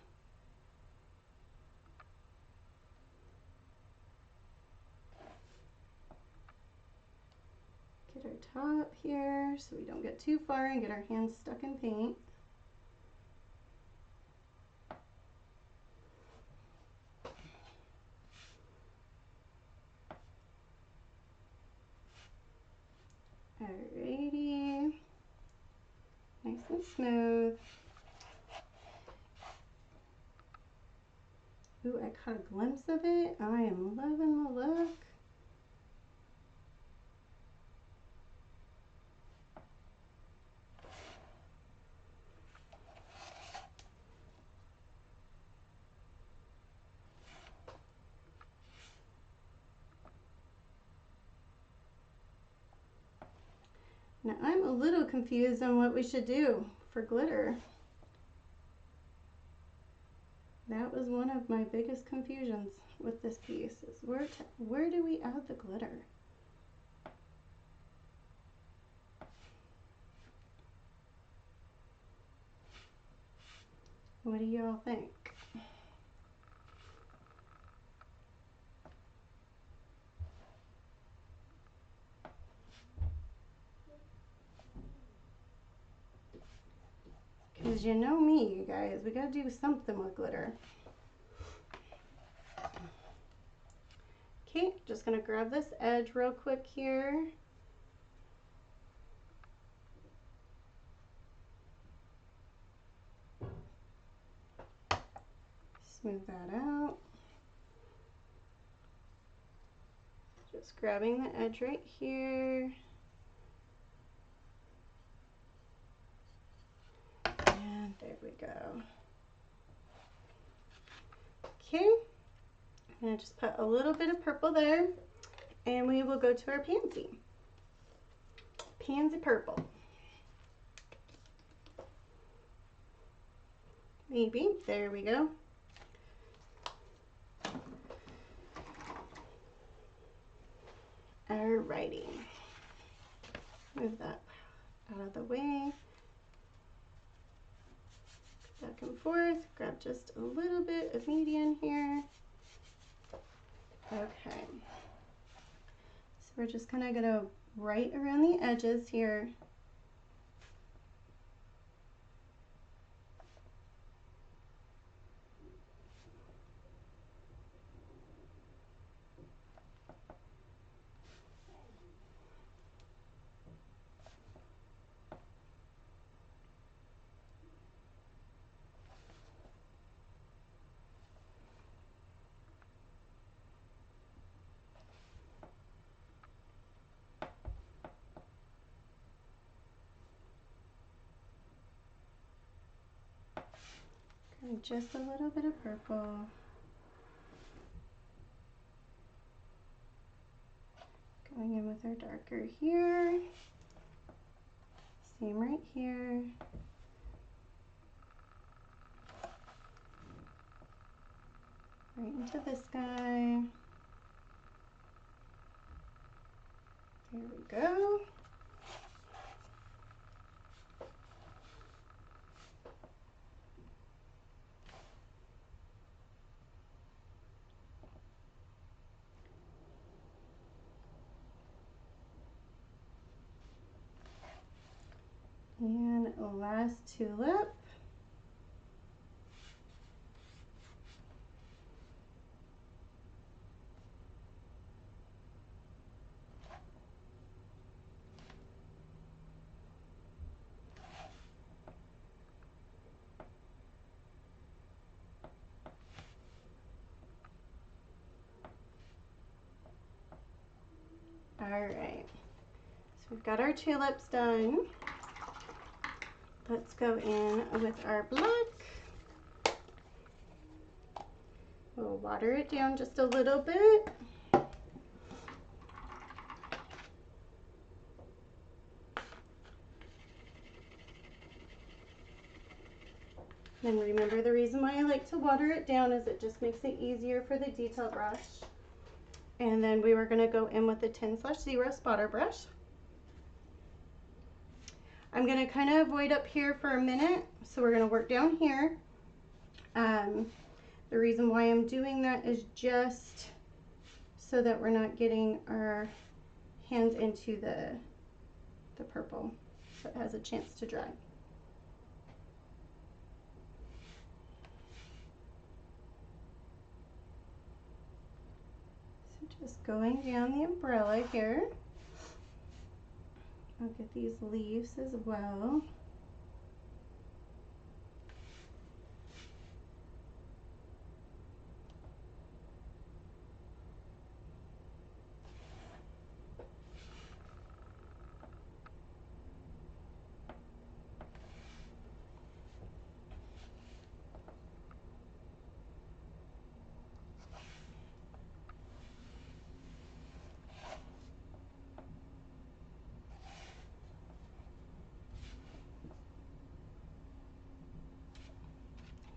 Get our top here so we don't get too far and get our hands stuck in paint. Alrighty, nice and smooth. Ooh, I caught a glimpse of it. I am loving the look. Now I'm a little confused on what we should do for glitter. That was one of my biggest confusions with this piece, is where do we add the glitter? What do y'all think? Because you know me, you guys, we gotta do something with glitter. Okay, just gonna grab this edge real quick here. Smooth that out. Just grabbing the edge right here. And there we go. Okay, I'm gonna just put a little bit of purple there, and we will go to our pansy. Pansy purple. Maybe, there we go. Alrighty. Move that out of the way. Back and forth. Grab just a little bit of medium here. Okay. So we're just kind of going to right around the edges here. And just a little bit of purple. Going in with our darker here. Same right here. Right into this guy. There we go. And last tulip. All right, so we've got our tulips done. Let's go in with our black. We'll water it down just a little bit. Then remember, the reason why I like to water it down is it just makes it easier for the detail brush. And then we were going to go in with the 10/0 spotter brush. I'm going to kind of avoid up here for a minute, so we're going to work down here. The reason why I'm doing that is just so that we're not getting our hands into the purple, so it has a chance to dry. So just going down the umbrella here. I'll get these leaves as well.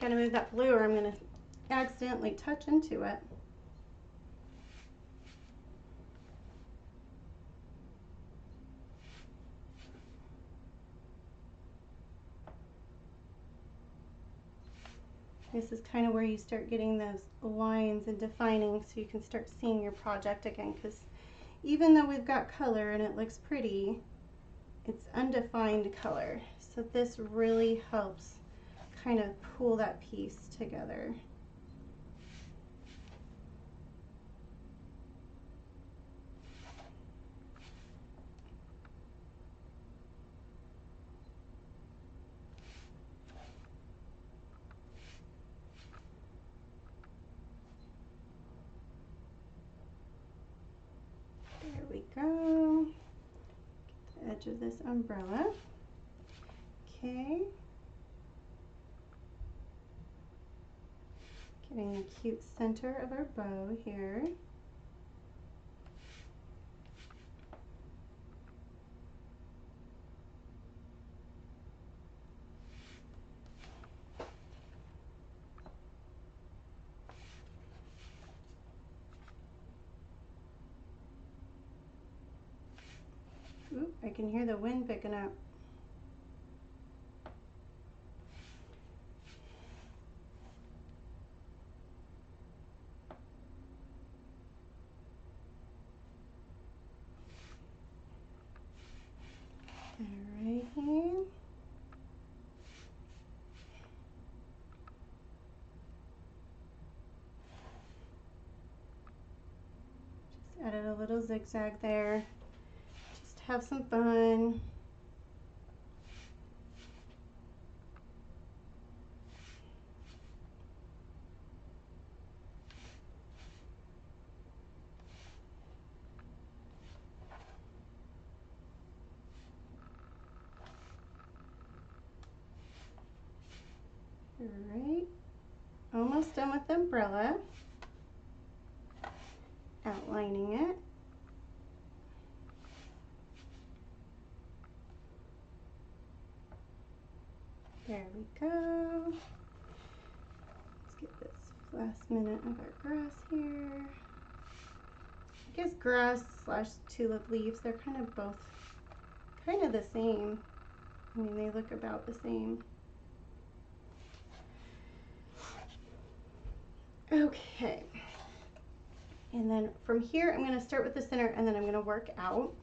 Gotta move that blue or I'm gonna accidentally touch into it. This is kind of where you start getting those lines and defining, so you can start seeing your project again, because even though we've got color and it looks pretty, it's undefined color. So this really helps kind of pull that piece together. There we go. Get the edge of this umbrella. Okay. Getting the cute center of our bow here. Ooh, I can hear the wind picking up. little zigzag there. Just have some fun. Alright, almost done with the umbrella. Outlining it. There we go. Let's get this last minute of our grass here. I guess grass slash tulip leaves, they're kind of both kind of the same. I mean, they look about the same. Okay. And then from here, I'm going to start with the center and then I'm going to work out.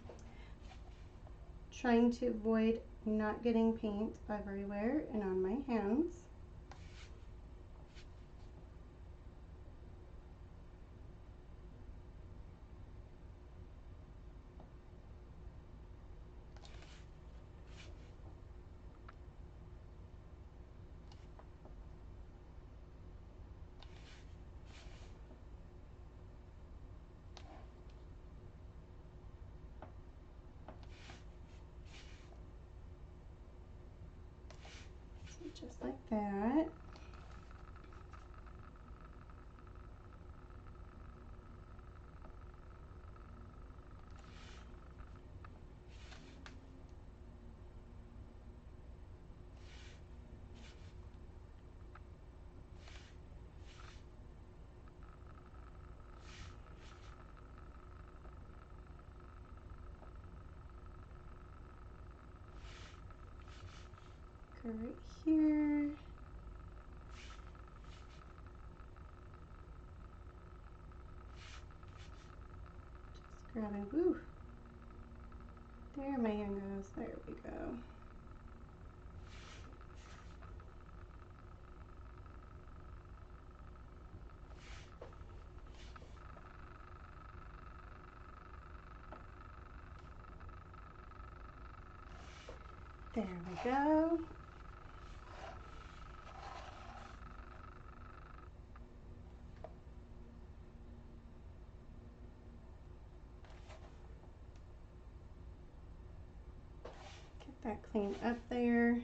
Trying to avoid not getting paint everywhere and on my hands. Just like that. Go right here. Just grabbing, woo. There my hand goes, there we go. There we go. Get that cleaned up there.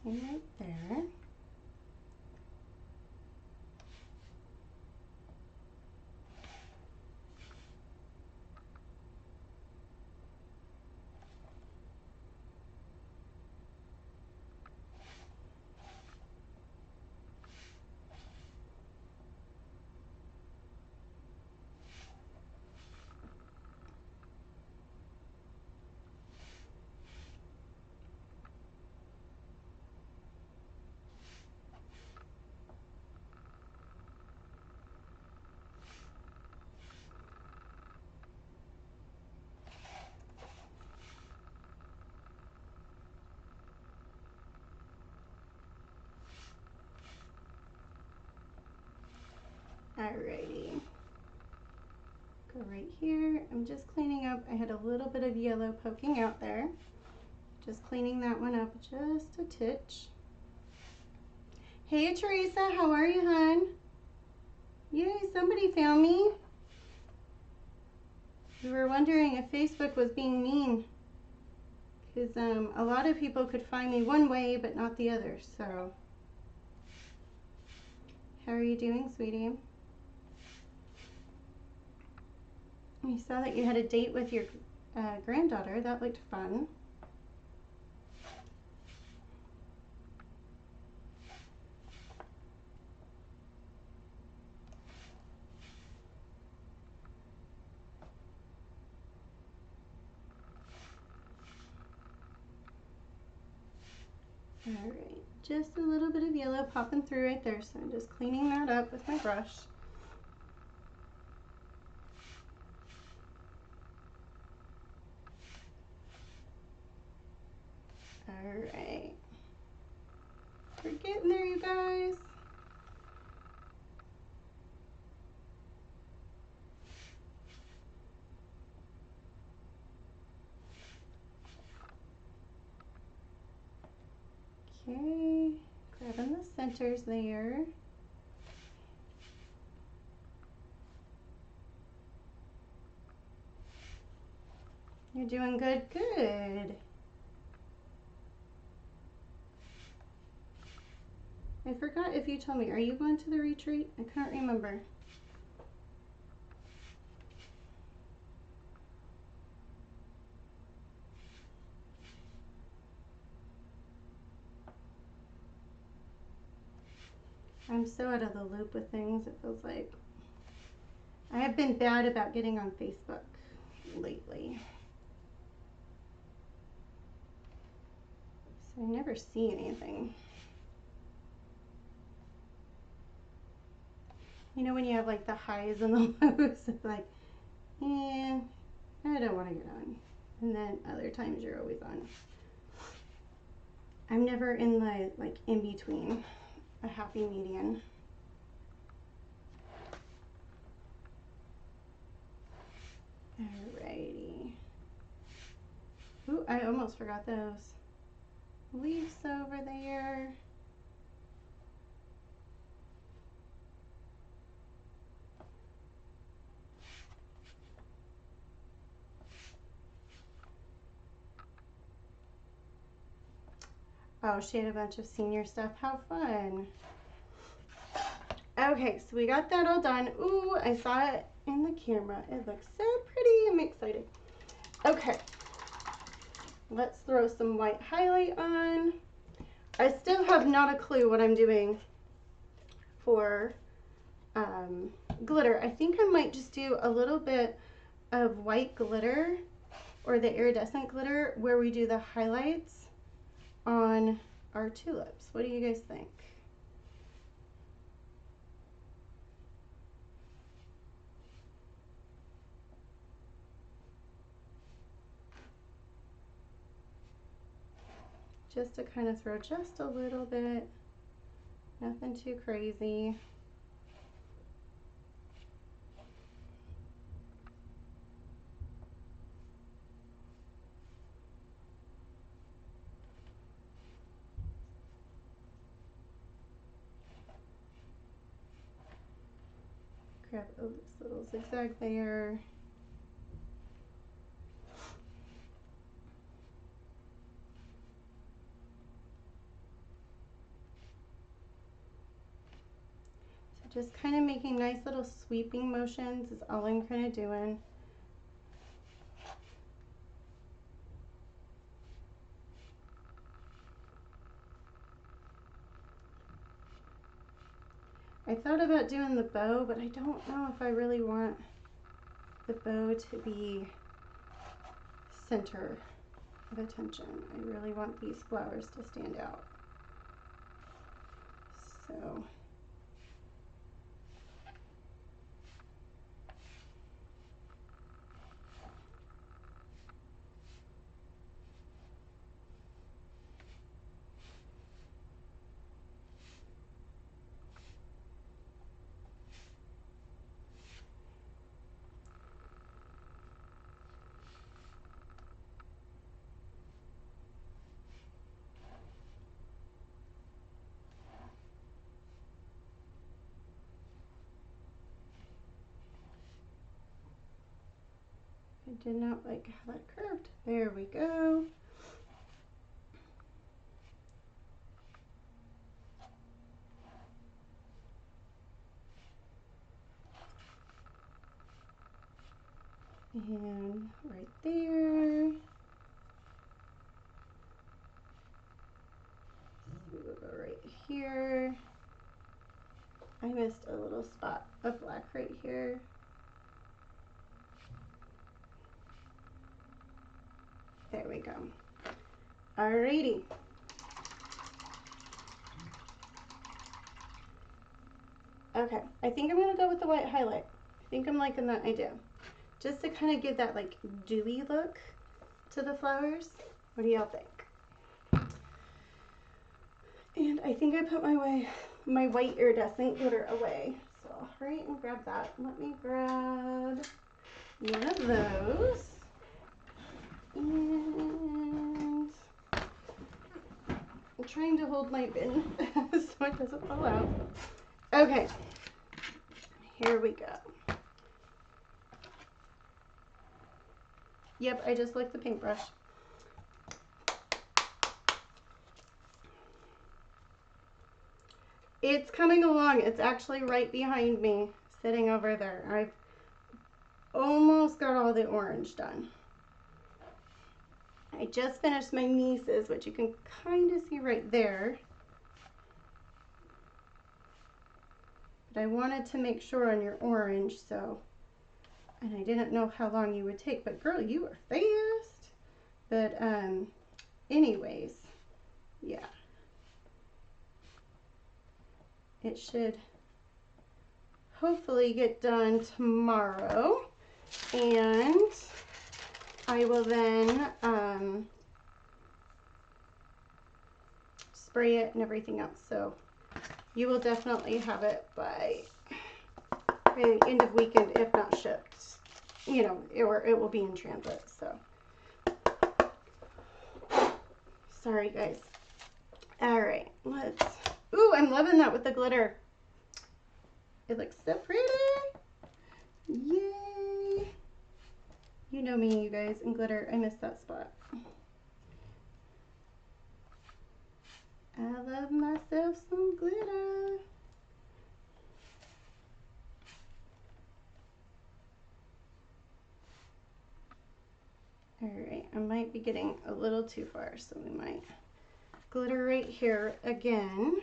Same right there. Alrighty. Go right here. I'm just cleaning up. I had a little bit of yellow poking out there. Just cleaning that one up just a titch. Hey Teresa, how are you, hon? Yay, somebody found me. We were wondering if Facebook was being mean. Because a lot of people could find me one way, but not the other, so. How are you doing, sweetie? We saw that you had a date with your granddaughter. That looked fun. Alright, just a little bit of yellow popping through right there, so I'm just cleaning that up with my brush. Alright, we're getting there, you guys. Okay, grabbing the centers there. You're doing good, good. I forgot if you told me, are you going to the retreat? I can't remember. I'm so out of the loop with things, it feels like. I have been bad about getting on Facebook lately. So I never see anything. You know when you have like the highs and the lows, it's like, I don't want to get on. And then other times you're always on. I'm never in the like in between, a happy median. Alrighty. Ooh, I almost forgot those leaves over there. Oh, she had a bunch of senior stuff. How fun. Okay, so we got that all done. Ooh, I saw it in the camera. It looks so pretty. I'm excited. Okay, let's throw some white highlight on. I still have not a clue what I'm doing for glitter. I think I might just do a little bit of white glitter or the iridescent glitter where we do the highlights on our tulips. What do you guys think? Just to kind of throw just a little bit, nothing too crazy. Grab a little zigzag there. So just kind of making nice little sweeping motions is all I'm kind of doing. I thought about doing the bow, but I don't know if I really want the bow to be center of attention. I really want these flowers to stand out. So I did not like how that curved. There we go. And right there. We'll go right here. I missed a little spot of black right here. There we go. Alrighty. Okay, I think I'm gonna go with the white highlight. I think I'm liking that idea. Just to kind of give that like dewy look to the flowers. What do y'all think? And I think I put my white iridescent glitter away. So I'll hurry and grab that. Let me grab one of those. And trying to hold my bin so it doesn't fall out. Okay, here we go. Yep, I just licked the paintbrush. It's coming along. It's actually right behind me, sitting over there. I've almost got all the orange done. I just finished my niece's, which you can kind of see right there. But I wanted to make sure on your orange, so, and I didn't know how long you would take, but girl, you are fast. But anyways, yeah. It should hopefully get done tomorrow, and I will then spray it and everything else. So you will definitely have it by the end of weekend, if not shipped. You know, it will be in transit. So sorry, guys. All right, let's. Ooh, I'm loving that with the glitter. It looks so pretty. Yay. You know me, you guys, and glitter. I miss that spot. I love myself some glitter. All right, I might be getting a little too far, so we might glitter right here again.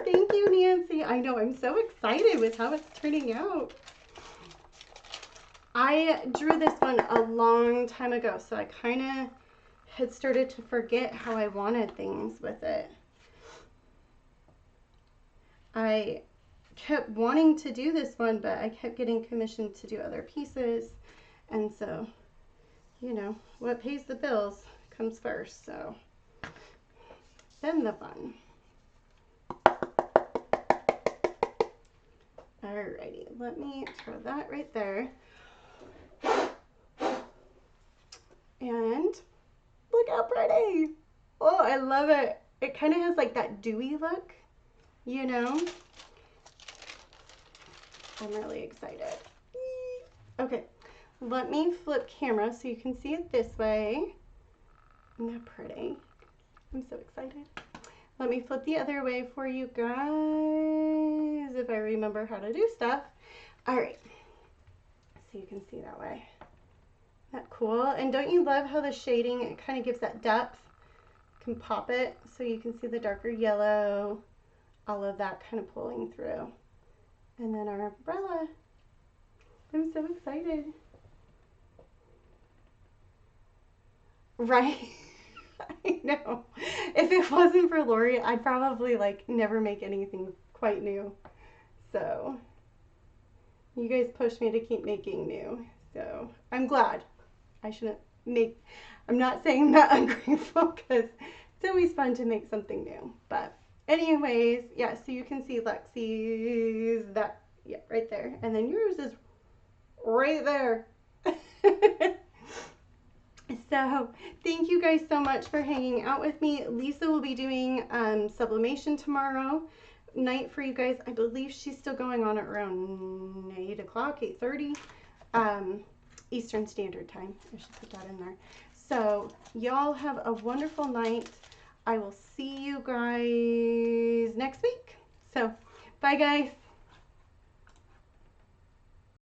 Thank you, Nancy. I know, I'm so excited with how it's turning out. I drew this one a long time ago, so I kind of had started to forget how I wanted things with it. I kept wanting to do this one, but I kept getting commissioned to do other pieces. And so, you know, what pays the bills comes first. So then the fun. Alrighty, let me throw that right there. And look how pretty. Oh, I love it. It kind of has like that dewy look, you know. I'm really excited. Okay, let me flip camera so you can see it this way. Isn't that pretty? I'm so excited. Let me flip the other way for you guys if I remember how to do stuff. All right, so you can see that way. Isn't that cool? And don't you love how the shading, it kind of gives that depth? You can pop it so you can see the darker yellow, all of that kind of pulling through. And then our umbrella. I'm so excited. Right? I know. If it wasn't for Lori, I'd probably like never make anything quite new. So you guys pushed me to keep making new. So I'm glad. I shouldn't make, I'm not saying I'm not ungrateful because it's always fun to make something new. But anyways, yeah, so you can see Lexi's, that, yeah, right there. And then yours is right there. So thank you guys so much for hanging out with me. Lisa will be doing sublimation tomorrow night for you guys. I believe she's still going on at around 8 o'clock, 8:30 Eastern Standard Time. I should put that in there. So y'all have a wonderful night. I will see you guys next week. So bye, guys.